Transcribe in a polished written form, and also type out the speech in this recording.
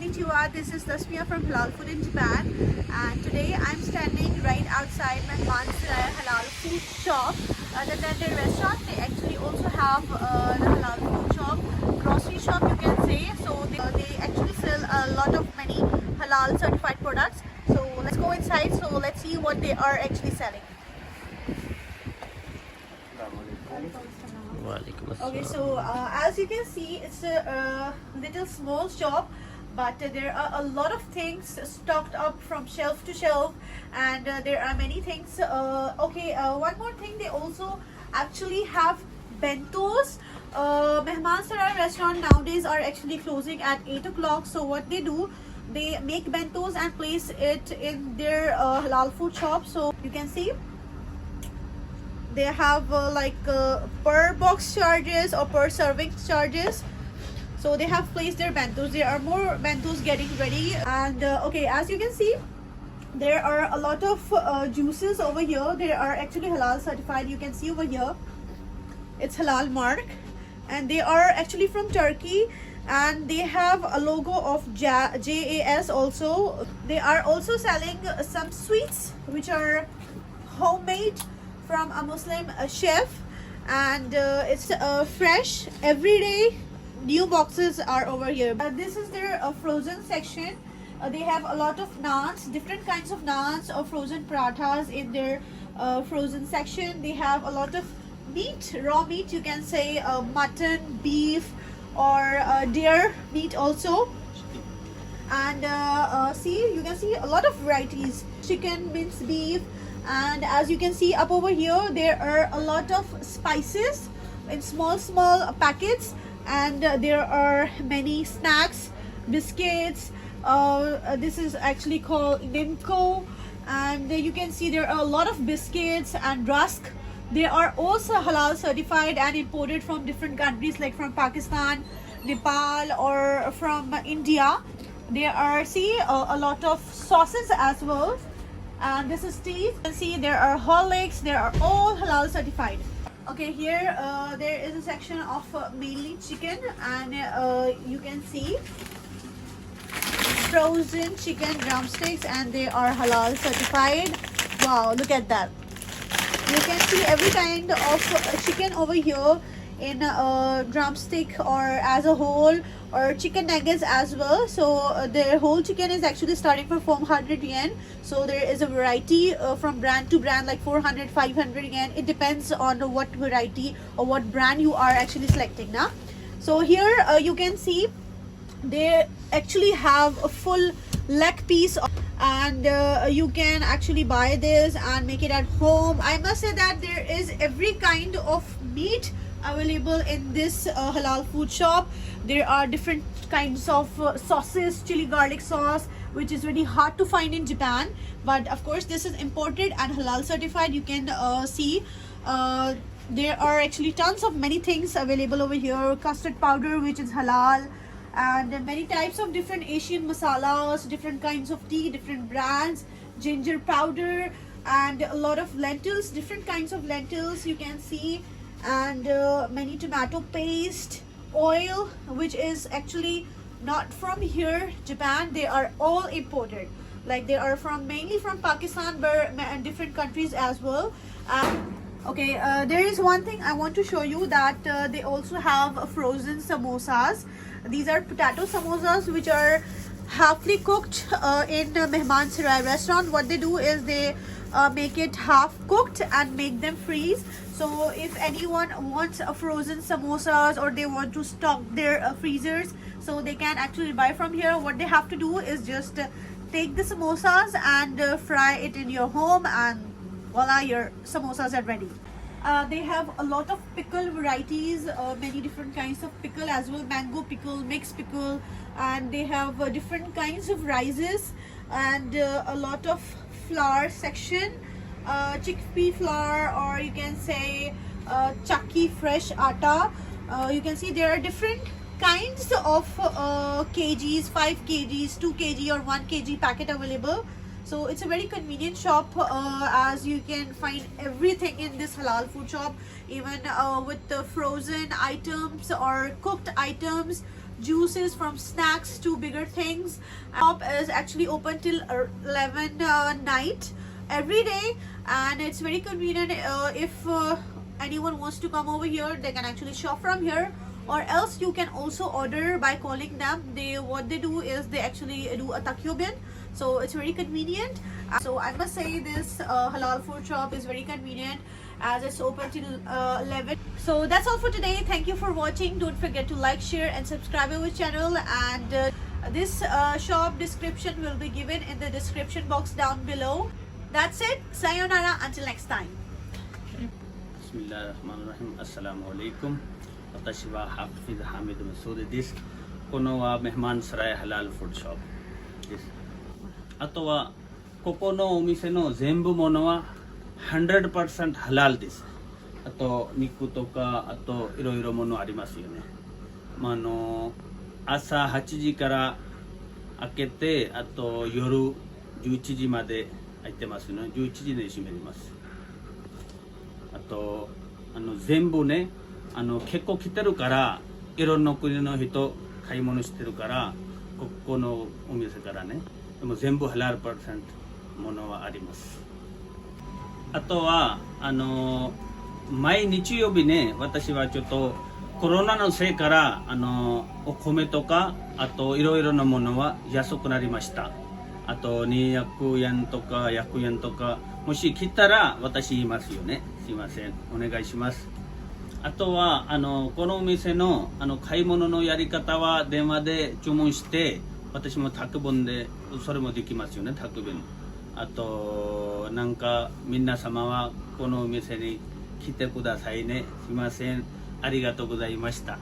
Konnichiwa, this is Lasmia from Halal Food in Japan, and today I'm standing right outside Mehman Sarai Halal Food Shop. Other than their restaurant, they actually also have the Halal Food Shop, grocery shop you can say. So they actually sell a lot of many Halal certified products. So let's go inside, so let's see what they are actually selling. Okay, so as you can see, it's a little small shop, but there are a lot of things stocked up from shelf to shelf, and there are many things. One more thing, they also actually have bentos. Mehman Sarai restaurant nowadays are actually closing at 8 o'clock. So what they do, they make bentos and place it in their halal food shop. So you can see they have per box charges or per serving charges. So they have placed their bentos. There are more bentos getting ready, and as you can see, there are a lot of juices over here. They are actually halal certified. You can see over here it's halal mark, and they are actually from Turkey, and they have a logo of JAS also. They are also selling some sweets which are homemade from a Muslim chef, and it's fresh every day. New boxes are over here. This is their frozen section. They have a lot of naans, different kinds of naans or frozen parathas in their frozen section. They have a lot of meat, raw meat you can say, mutton, beef, or deer meat also. And you can see a lot of varieties, chicken, minced beef. And as you can see up over here, there are a lot of spices in small packets, and there are many snacks, biscuits. This is actually called Nimco, and you can see there are a lot of biscuits and rusk. They are also halal certified and imported from different countries like from Pakistan, Nepal, or from India. There are a lot of sauces as well. And this is tea. You can see there are Horlicks. They are all halal certified. Okay, here there is a section of mainly chicken, and you can see frozen chicken drumsticks, and they are halal certified. Wow, look at that. You can see every kind of chicken over here in a drumstick or as a whole, or chicken nuggets as well. So their whole chicken is actually starting from 400 yen. So there is a variety from brand to brand, like 400, 500 yen. It depends on what variety or what brand you are actually selecting now. So here you can see they actually have a full leg piece, and you can actually buy this and make it at home. I must say that there is every kind of meat available in this halal food shop. There are different kinds of sauces, chili garlic sauce, which is really hard to find in Japan, but of course this is imported and halal certified. You can see there are actually tons of many things available over here. Custard powder, which is halal, and many types of different Asian masalas, different kinds of tea, different brands, ginger powder, and a lot of lentils, different kinds of lentils you can see, and many tomato paste, oil, which is actually not from here Japan. They are all imported, like they are mainly from Pakistan, but and different countries as well. There is one thing I want to show you, that they also have frozen samosas. These are potato samosas which are halfly cooked in the Mehman Sarai restaurant. What they do is they make it half cooked and make them freeze. So if anyone wants a frozen samosas, or they want to stock their freezers, so they can actually buy from here. What they have to do is just take the samosas and fry it in your home, and voila, your samosas are ready. They have a lot of pickle varieties, many different kinds of pickle as well, mango pickle, mixed pickle, and they have different kinds of rices, and a lot of flour section, chickpea flour, or you can say chakki fresh atta. You can see there are different kinds of kgs, 5 kgs, 2 kg or 1 kg packet available. So it's a very convenient shop, as you can find everything in this halal food shop, even with the frozen items or cooked items juices, from snacks to bigger things. Shop is actually open till 11 night every day, and it's very convenient. If anyone wants to come over here, they can actually shop from here, or else you can also order by calling them. What they do is they actually do a takyobin, so it's very convenient. So I must say this halal food shop is very convenient as it's open till 11. So that's all for today. Thank you for watching. Don't forget to like, share and subscribe our channel, and this shop description will be given in the description box down below. That's it. Sayonara until next time. Bismillahirrahmanirrahim. Assalamu alaikum. 私はハフィズ・ハミド・ムソーデです。このはメフマンスライハラルフードショップです。あとはここのお店の全部ものは 100% ハラルです。あと肉とかあといろいろものありますよね。朝8時から開けて、あと夜11時まで開いてますね。11時で閉めます。あと全部ね、結構来てるから、いろんな国の人買い物してるから、ここのお店からね、でも全部ハラル%ものはあります。あとは毎日曜日ね、私はちょっとコロナのせいからお米とかあといろいろなものは安くなりました。あと200円とか100円とか、もし来たら私言いますよね。すいません、お願いします。あとはこのお店の買い物のやり方は電話で注文して、私も宅分でそれもできますよね、宅分。あとなんか皆様はこのお店に来てくださいね。すいません、ありがとうございました。